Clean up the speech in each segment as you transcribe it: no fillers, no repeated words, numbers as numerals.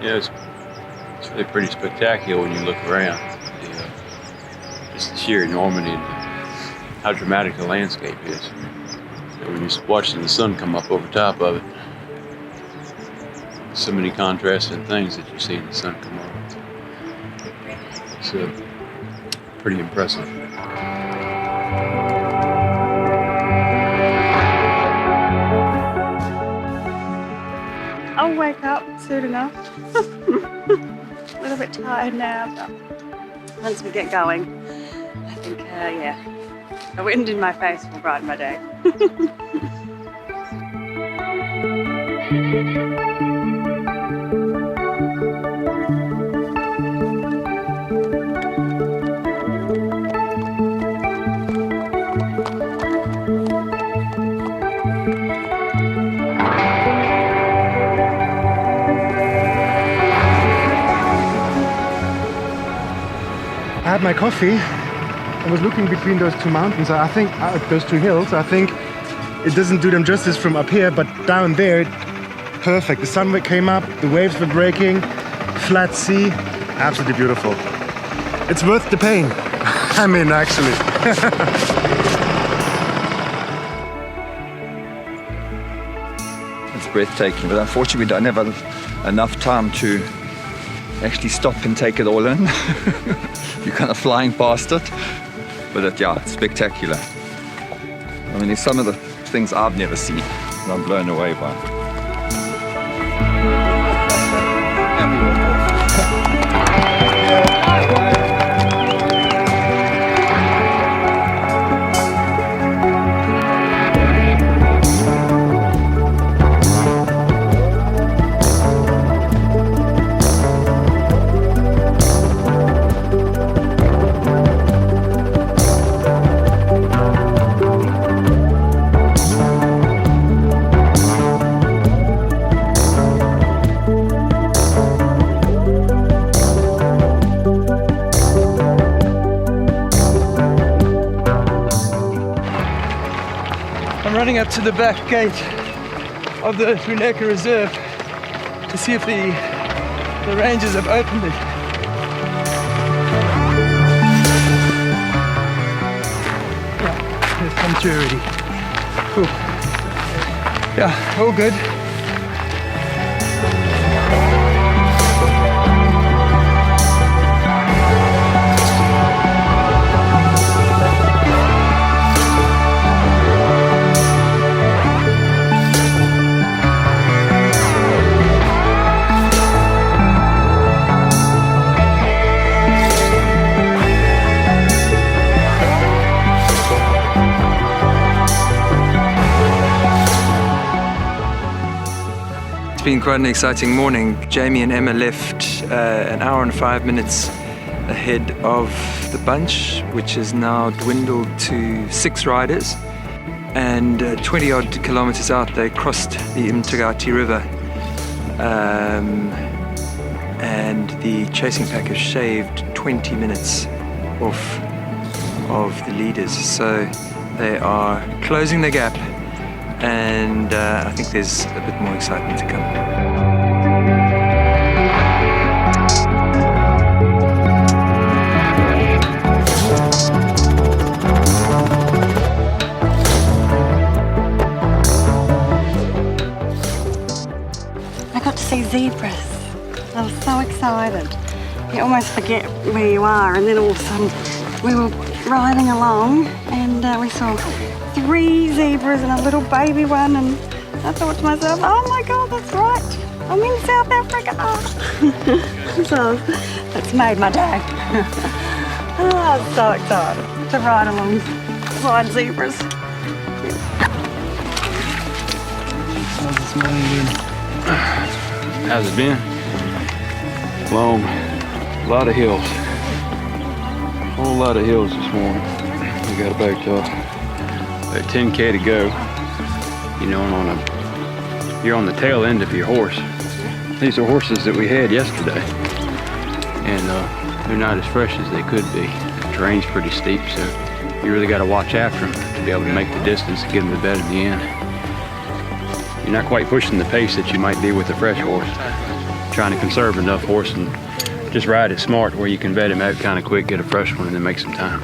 Yeah, it's really pretty spectacular when you look around. Just the sheer enormity and how dramatic the landscape is. When you're watching the sun come up over top of it, so many contrasting things that you see in the sun come up. It's pretty impressive. I'll wake up soon enough. A little bit tired now, but once we get going, I think, yeah, the wind in my face will brighten my day. I had my coffee. I was looking between those two mountains. I think those two hills. I think it doesn't do them justice from up here, but down there, perfect. The sun came up, the waves were breaking, flat sea, absolutely beautiful. It's worth the pain. I mean, actually. It's breathtaking, but unfortunately we don't have enough time to actually stop and take it all in. You're kind of flying past it, but yeah, it's spectacular. I mean, there's some of the things I've never seen and I'm blown away by. I'm running up to the back gate of the Runeka Reserve to see if the rangers have opened it. Yeah, they've come through already. Cool. Yeah, all good. It's been quite an exciting morning. Jamie and Emma left an hour and 5 minutes ahead of the bunch, which has now dwindled to 6 riders. And 20 odd kilometers out, they crossed the Imtagati River. And the chasing pack has shaved 20 minutes off of the leaders. So they are closing the gap. And I think there's a bit more excitement to come. I got to see zebras. I was so excited. You almost forget where you are, and then all of a sudden we were riding along and we saw 3 zebras and a little baby one, and I thought to myself, oh my God, that's right, I'm in South Africa. So that's made my day. Oh, I was so excited to ride alongside zebras. How's it been? Long, a lot of hills. A whole lot of hills this morning. We got about 10K to go. You know, and you're on the tail end of your horse. These are horses that we had yesterday, and they're not as fresh as they could be. The terrain's pretty steep, so you really got to watch after them to be able to make the distance and get them to bed in the end. You're not quite pushing the pace that you might be with a fresh horse. trying to conserve enough horse and just ride it smart where you can vet him out kind of quick, get a fresh one, and then make some time.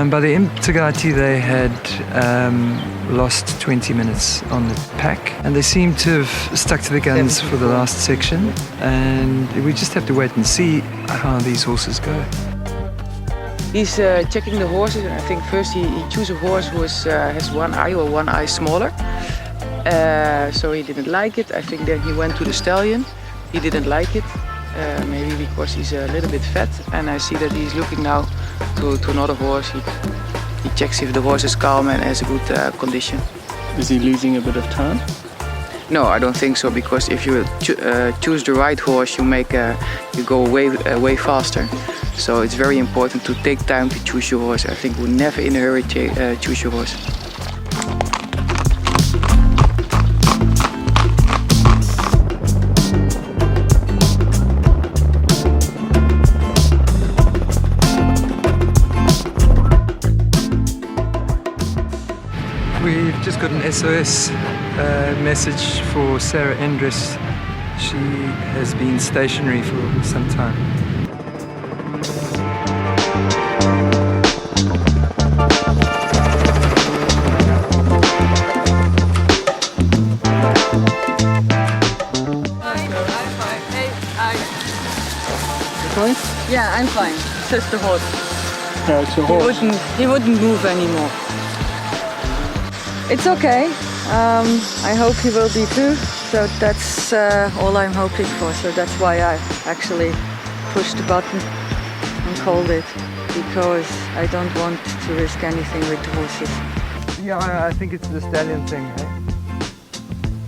By the Imtagati, they had lost 20 minutes on the pack, and they seem to have stuck to the guns for the last section, and we just have to wait and see how these horses go. He's checking the horses, and I think first he chose a horse who has one eye or one eye smaller. So he didn't like it. I think then he went to the stallion. He didn't like it, maybe because he's a little bit fat, and I see that he's looking now to another horse. He checks if the horse is calm and has a good condition. Is he losing a bit of time? No, I don't think so, because if you choose the right horse, you go way faster. So it's very important to take time to choose your horse. I think we're never in a hurry to choose your horse. We've just got an SOS message for Sarah Endres. She has been stationary for some time. Fine? Yeah, I'm fine. It's just the horse. No, it's a horse. He wouldn't move anymore. It's okay. I hope he will be too. So that's all I'm hoping for. So that's why I actually pushed the button and called it, because I don't want to risk anything with the horses. Yeah, I think it's the stallion thing, eh?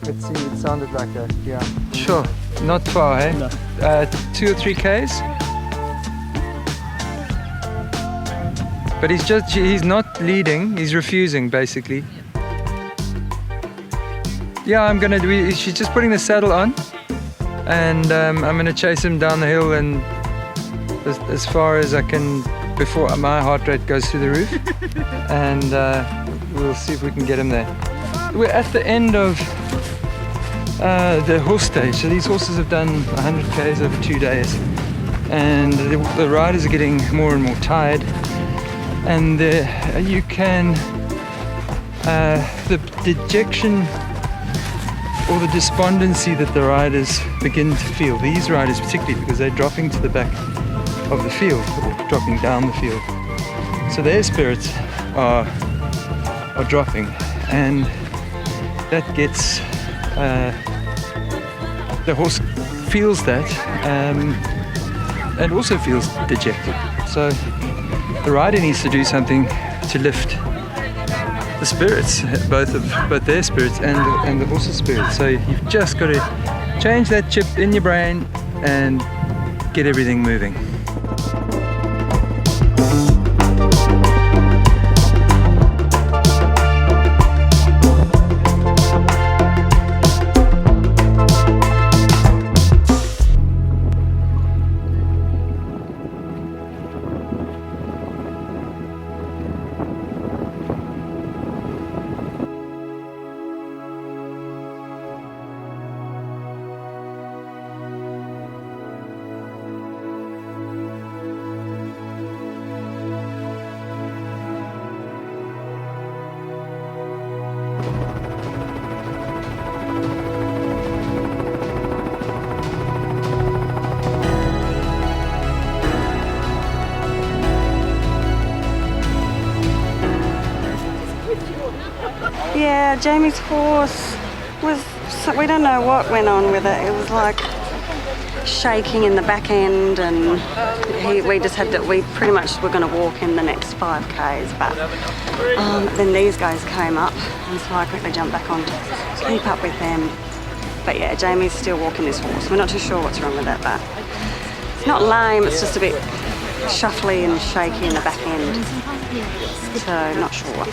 Let's see, it sounded like that, yeah. Sure, not far, eh? No. 2 or 3 Ks? But he's not leading, he's refusing basically. Yeah, she's just putting the saddle on, and I'm gonna chase him down the hill and as far as I can before my heart rate goes through the roof, and we'll see if we can get him there. We're at the end of the horse stage, so these horses have done 100 Ks over 2 days, and the riders are getting more and more tired, and you can the dejection or the despondency that the riders begin to feel, these riders particularly, because they're dropping to the back of the field, or dropping down the field. So their spirits are dropping, and that gets, the horse feels that, and also feels dejected. So the rider needs to do something to lift the spirits, both their spirits and the horse's spirits. So you've just got to change that chip in your brain and get everything moving. Yeah, Jamie's horse was, we don't know what went on with it. It was like, shaking in the back end, and we pretty much were going to walk in the next 5Ks, but then these guys came up, and so I quickly jumped back on to keep up with them. But yeah, Jamie's still walking this horse. We're not too sure what's wrong with it, but it's not lame, it's just a bit shuffly and shaky in the back end, so not sure.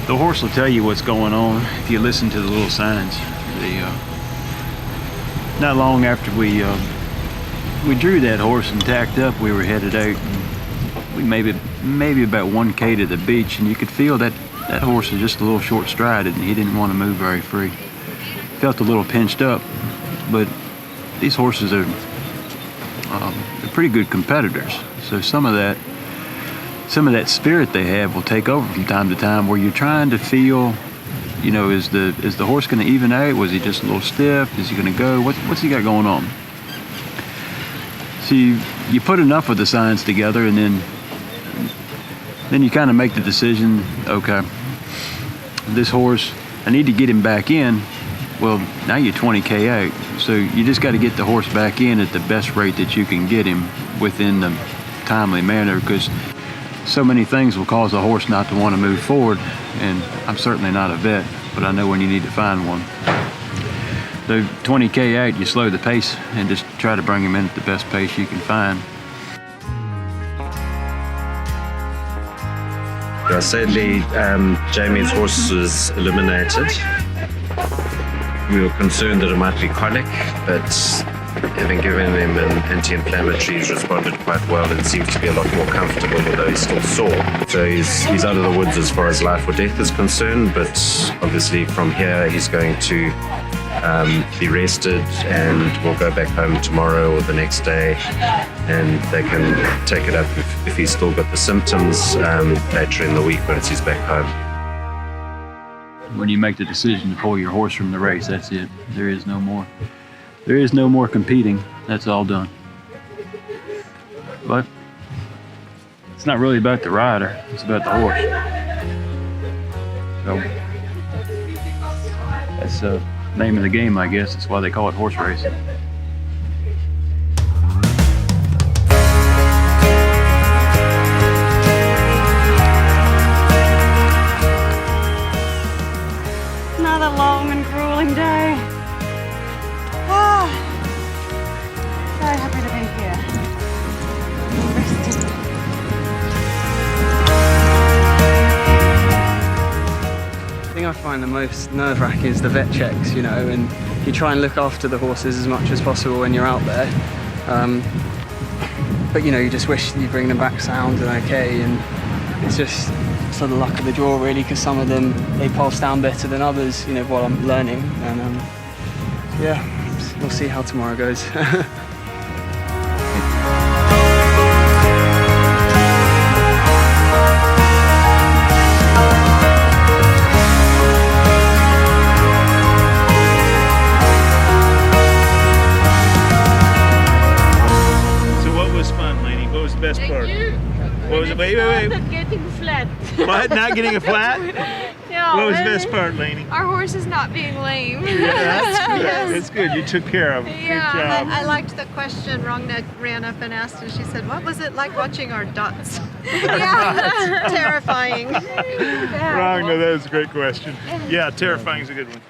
The horse will tell you what's going on if you listen to the little signs. Not long after we drew that horse and tacked up, we were headed out. And we maybe about 1K to the beach, and you could feel that horse was just a little short-strided, and he didn't want to move very free. Felt a little pinched up, but these horses are they're pretty good competitors. So some of that spirit they have will take over from time to time, where you're trying to feel, you know, is the horse going to even out? Was he just a little stiff? Is he going to go? What's he got going on? So you put enough of the signs together, and then you kind of make the decision, okay, this horse, I need to get him back in. Well, now you're 20K out, so you just got to get the horse back in at the best rate that you can get him within the timely manner, because so many things will cause a horse not to want to move forward, and I'm certainly not a vet, but I know when you need to find one. The 20K out, you slow the pace and just try to bring him in at the best pace you can find. Sadly, Jamie's horse was eliminated. We were concerned that it might be colic, but having given him an anti-inflammatory, he's responded quite well and seems to be a lot more comfortable, although he's still sore. So he's out of the woods as far as life or death is concerned, but obviously from here he's going to be rested, and we'll go back home tomorrow or the next day, and they can take it up if he's still got the symptoms later in the week once he's back home. When you make the decision to pull your horse from the race, that's it. There is no more. There is no more competing. That's all done. But it's not really about the rider. It's about the horse. So that's the name of the game, I guess. That's why they call it horse racing. Another long and grueling day. So happy to be here. Resting. The thing I find the most nerve-wracking is the vet checks, you know, and you try and look after the horses as much as possible when you're out there. But you know, you just wish you bring them back sound and okay, and it's just sort of luck of the draw really, because some of them, they pulse down better than others, you know, while I'm learning, and yeah, we'll see how tomorrow goes. Best part. What was it? Wait. Getting flat. What? Not getting a flat? No. What was the best part, Lainey? Our horse is not being lame. Yeah, that's good. Yes. That's good. You took care of him. Yeah, Good job. I liked the question. Ragnar ran up and asked, and she said, "What was it like watching our dots?" Yeah, that's terrifying. Ragnar, that was a great question. Yeah, terrifying is a good one.